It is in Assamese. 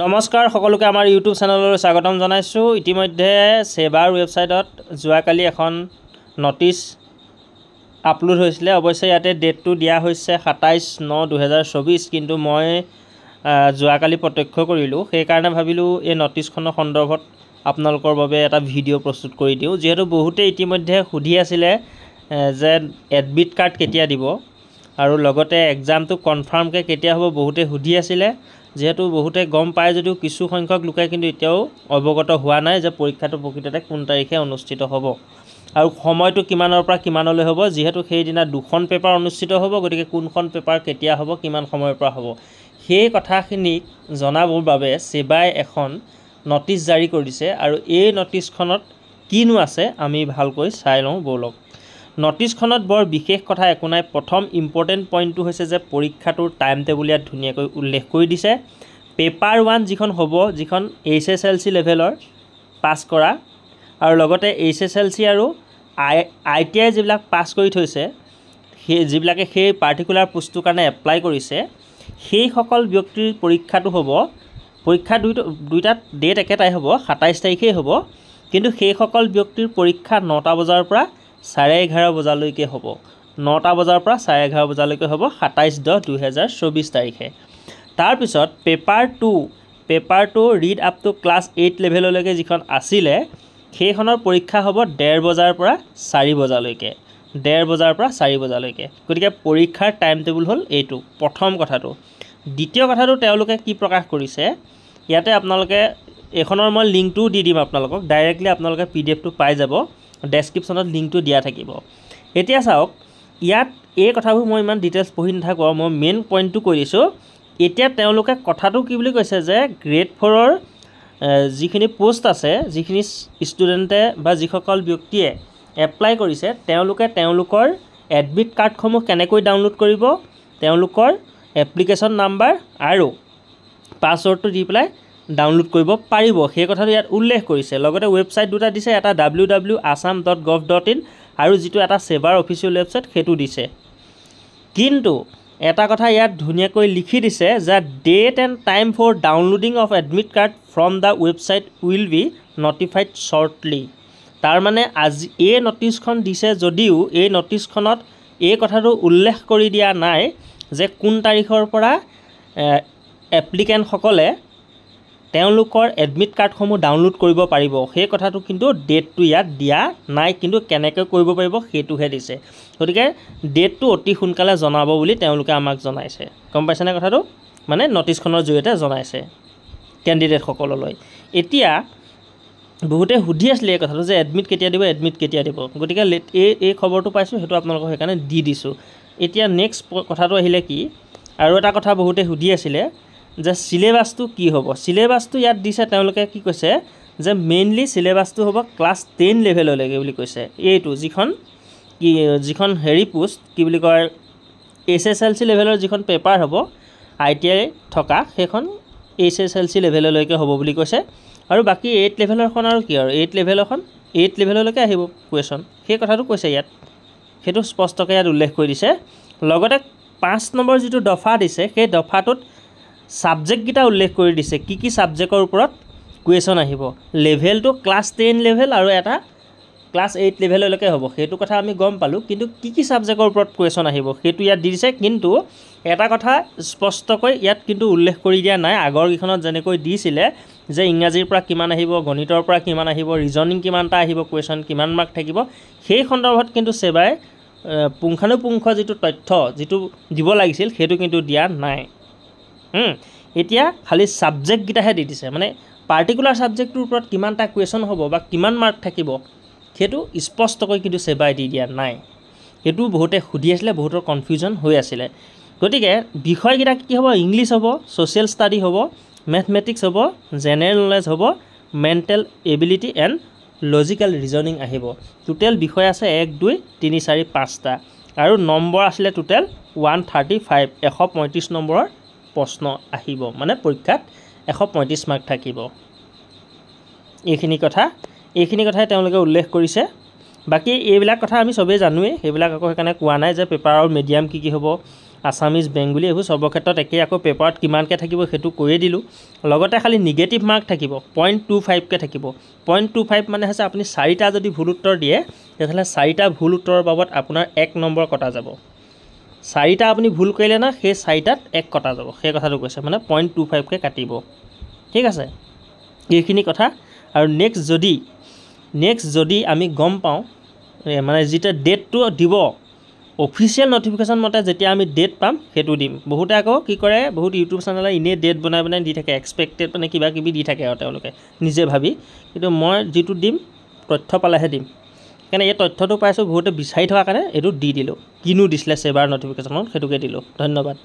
নমস্কাৰ সকলোকে আমাৰ ইউটিউব চেনেললৈ স্বাগতম জনাইছোঁ। ইতিমধ্যে সেবাৰ ৱেবছাইটত যোৱাকালি এখন নটিচ আপলোড হৈছিলে। অৱশ্যে ইয়াতে ডেটটো দিয়া হৈছে 27/9/2024, কিন্তু মই যোৱাকালি প্ৰত্যক্ষ কৰিলোঁ। সেইকাৰণে ভাবিলোঁ এই নটিচখনৰ সন্দৰ্ভত আপোনালোকৰ বাবে এটা ভিডিঅ' প্ৰস্তুত কৰি দিওঁ। যিহেতু বহুতে ইতিমধ্যে সুধি আছিলে যে এডমিট কাৰ্ড কেতিয়া দিব আৰু লগতে এক্সামটো কনফাৰ্মকৈ কেতিয়া হ'ব বহুতে সুধি আছিলে। যেহেতু বহুতে গম পায় যদিও কিছু সংখ্যক লোকে কিন্তু এতিয়াও অৱগত হোৱা নাই যে পৰীক্ষাটো প্ৰকৃততে কোন তাৰিখে অনুষ্ঠিত হ'ব আৰু সময়টো কিমানৰ পৰা কিমানলৈ হ'ব। যিহেতু সেইদিনা দুখন পেপাৰ অনুষ্ঠিত হ'ব, গতিকে কোনখন পেপাৰ কেতিয়া হ'ব, কিমান সময়ৰ পৰা হ'ব, সেই কথাখিনিক জনাবৰ বাবে সেবাই এখন নটিচ জাৰি কৰিছে। আৰু এই নটিচখনত কিনো আছে আমি ভালকৈ চাই লওঁ ব'লক। নটিচখনত বৰ বিশেষ কথা একো নাই। প্ৰথম ইম্পৰ্টেণ্ট পইণ্টটো হৈছে যে পৰীক্ষাটোৰ টাইম টেবুল ইয়াত ধুনীয়াকৈ উল্লেখ কৰি দিছে। পেপাৰ 1 যিখন হ'ব, যিখন HSLC লেভেলৰ পাছ কৰা আৰু লগতে HSLC আৰু ITI যিবিলাক পাছ কৰি থৈছে, যিবিলাকে সেই পাৰ্টিকুলাৰ পোষ্টটোৰ কাৰণে এপ্লাই কৰিছে, সেইসকল ব্যক্তিৰ পৰীক্ষাটো হ'ব। পৰীক্ষা দুইটাত ডেট একেটাই হ'ব, 27 তাৰিখেই হ'ব, কিন্তু সেইসকল ব্যক্তিৰ পৰীক্ষা 9টা বজাৰ পৰা 11:30 বজালৈকে হ'ব। 9টা বজাৰ পৰা 11:30 বজালৈকে হ'ব 27/10/2024 তাৰিখে। তাৰপিছত paper 2 read up to class 8 লেভেললৈকে যিখন আছিলে, সেইখনৰ পৰীক্ষা হ'ব 1:30 বজাৰ পৰা 4 বজালৈকে। 1:30 বজাৰ পৰা 4 বজালৈকে। গতিকে পৰীক্ষাৰ টাইম টেবুল হ'ল এইটো, প্ৰথম কথাটো। দ্বিতীয় কথাটো তেওঁলোকে কি প্ৰকাশ কৰিছে, ইয়াতে আপোনালোকে এইখনৰ মই লিংকটোও দি দিম আপোনালোকক। ডাইৰেক্টলি আপোনালোকে PDF-টো পাই যাব, ডেছক্ৰিপশ্যনত লিংকটো দিয়া থাকিব। এতিয়া চাওক, ইয়াত এই কথাবোৰ মই ইমান ডিটেইলছ পঢ়ি নাথাকোঁ, মই মেইন পইণ্টটো কৈ দিছোঁ। এতিয়া তেওঁলোকে কথাটো কি বুলি কৈছে যে গ্ৰেড 4-ৰ যিখিনি পোষ্ট আছে, যিখিনি ষ্টুডেণ্টে বা যিসকল ব্যক্তিয়ে এপ্লাই কৰিছে, তেওঁলোকে তেওঁলোকৰ এডমিট কাৰ্ডসমূহ কেনেকৈ ডাউনলোড কৰিব, তেওঁলোকৰ এপ্লিকেশ্যন নাম্বাৰ আৰু পাছৱৰ্ডটো দি পেলাই ডাউনলোড কৰিব পাৰিব, সেই কথাটো ইয়াত উল্লেখ কৰিছে। লগতে ৱেবছাইট দুটা দিছে, এটা www.assam.gov.in আৰু যিটো এটা সেবাৰ অফিচিয়েল ৱেবছাইট সেইটো দিছে। কিন্তু এটা কথা ইয়াত ধুনীয়াকৈ লিখি দিছে যে date and time for downloading of admit card from the website will be notified shortly. তাৰমানে আজি এই নটিচখন দিছে যদিও এই নটিচখনত এই কথাটো উল্লেখ কৰি দিয়া নাই যে কোন তাৰিখৰ পৰা এপ্লিকেণ্টসকলে তেওঁলোকৰ এডমিট কাৰ্ডসমূহ ডাউনলোড কৰিব পাৰিব। সেই কথাটো কিন্তু ডেটটো ইয়াত দিয়া নাই, কিন্তু কেনেকৈ কৰিব পাৰিব সেইটোহে দিছে। গতিকে ডেটটো অতি সোনকালে জনাব বুলি তেওঁলোকে আমাক জনাইছে। গম পাইছেনে কথাটো? মানে নটিচখনৰ জৰিয়তে জনাইছে কেণ্ডিডেটসকললৈ। এতিয়া বহুতে সুধি আছিলে এই কথাটো যে এডমিট কেতিয়া দিব। গতিকে এই খবৰটো পাইছোঁ, সেইটো আপোনালোকক সেইকাৰণে দি দিছোঁ। এতিয়া নেক্সট কথাটো আহিলে কি, আৰু এটা কথা বহুতে সুধি আছিলে যে চিলেবাছটো কি হ'ব। চিলেবাছটো ইয়াত দিছে, তেওঁলোকে কি কৈছে যে মেইনলি চিলেবাছটো হ'ব ক্লাছ 10 লেভেললৈকে বুলি কৈছে। এইটো যিখন পোষ্ট কি বুলি কয়, HSLC লেভেলৰ যিখন পেপাৰ হ'ব ITI থকা, সেইখন HSLC লেভেললৈকে হ'ব বুলি কৈছে। আৰু বাকী 8 লেভেলৰখন আৰু কি আৰু 8 লেভেললৈকে আহিব কুৱেশ্যন, সেই কথাটো কৈছে ইয়াত। সেইটো স্পষ্টকৈ ইয়াত উল্লেখ কৰি দিছে। লগতে 5 নম্বৰ যিটো দফা দিছে, সেই দফাটোত ছাবজেক্টকেইটা উল্লেখ কৰি দিছে, কি ছাবজেক্টৰ ওপৰত কুৱেশ্যন আহিব। লেভেলটো ক্লাছ 10 লেভেল আৰু এটা ক্লাছ 8 লেভেললৈকে হ'ব, সেইটো কথা আমি গম পালোঁ। কিন্তু কি ছাবজেক্টৰ ওপৰত কুৱেশ্যন আহিব সেইটো ইয়াত দি দিছে। কিন্তু এটা কথা স্পষ্টকৈ ইয়াত কিন্তু উল্লেখ কৰি দিয়া নাই, আগৰ কেইখনত যেনেকৈ দিছিলে যে ইংৰাজীৰ পৰা কিমান আহিব, গণিতৰ পৰা কিমান আহিব, ৰিজনিং কিমানটা আহিব, কুৱেশ্যন কিমান মাৰ্ক থাকিব, সেই সন্দৰ্ভত কিন্তু সেবাই পুংখানুপুংখ যিটো তথ্য যিটো দিব লাগিছিল সেইটো কিন্তু দিয়া নাই। এতিয়া খালি ছাবজেক্টকেইটাহে দি দিছে, মানে পাৰ্টিকুলাৰ ছাবজেক্টটোৰ ওপৰত কিমানটা কুৱেশ্যন হ'ব বা কিমান মাৰ্ক থাকিব সেইটো স্পষ্টকৈ কিন্তু সেবাই দি দিয়া নাই। সেইটো বহুতে সুধি আছিলে, বহুতৰ কনফিউজন হৈ আছিলে। গতিকে বিষয়কেইটা কি হ'ব, ইংলিছ হ'ব, ছ'চিয়েল ষ্টাডি হ'ব, মেথমেটিক্স হ'ব, জেনেৰেল নলেজ হ'ব, mental ability and logical reasoning আহিব। টোটেল বিষয় আছে 1, 2, 3, 4, 5টা আৰু নম্বৰ আছিলে টোটেল 135, 135 নম্বৰৰ প্ৰশ্ন আহিব, মানে পৰীক্ষাত 135 মাৰ্ক থাকিব। এইখিনি কথাই তেওঁলোকে উল্লেখ কৰিছে। বাকী এইবিলাক কথা আমি চবেই জানোৱেই, সেইবিলাক আকৌ সেইকাৰণে কোৱা নাই যে পেপাৰৰ মিডিয়াম কি হ'ব, আছামিজ বেংগলী এইবোৰ চবৰ ক্ষেত্ৰত একেই আকৌ পেপাৰত কিমানকৈ থাকিব সেইটো কৈয়ে দিলোঁ লগতে খালি নিগেটিভ মাৰ্ক থাকিব 0.25কৈ থাকিব 0.25 মানে হৈছে আপুনি 4টা যদি ভুল উত্তৰ দিয়ে তেতিয়াহ'লে 4টা ভুল উত্তৰৰ বাবদ আপোনাৰ 1 নম্বৰ কটা যাব 4টা আপুনি ভুল কৰিলে না সেই 4টাত 1 কটা যাব সেই কথাটো কৈছে মানে 0.25কৈ কাটিব ঠিক আছে এইখিনি কথা আৰু নেক্সট যদি আমি গম পাওঁ মানে যেতিয়া ডেটটো দিব অফিচিয়েল নটিফিকেশ্যন মতে যেতিয়া আমি ডেট পাম সেইটো দিম বহুতে আকৌ কি কৰে বহুত ইউটিউব চেনেলে এনেই ডেট বনাই দি থাকে এক্সপেক্টেড মানে কিবা কিবি দি থাকে আৰু তেওঁলোকে নিজে ভাবি কিন্তু মই যিটো দিম তথ্য পালেহে দিম কাৰণে এই তথ্যটো পাইছোঁ বহুতে বিচাৰি থকা কাৰণে এইটো দি দিলোঁ কিনো দিছিলে সেবাৰ নটিফিকেশ্যনত সেইটোকে দিলোঁ ধন্যবাদ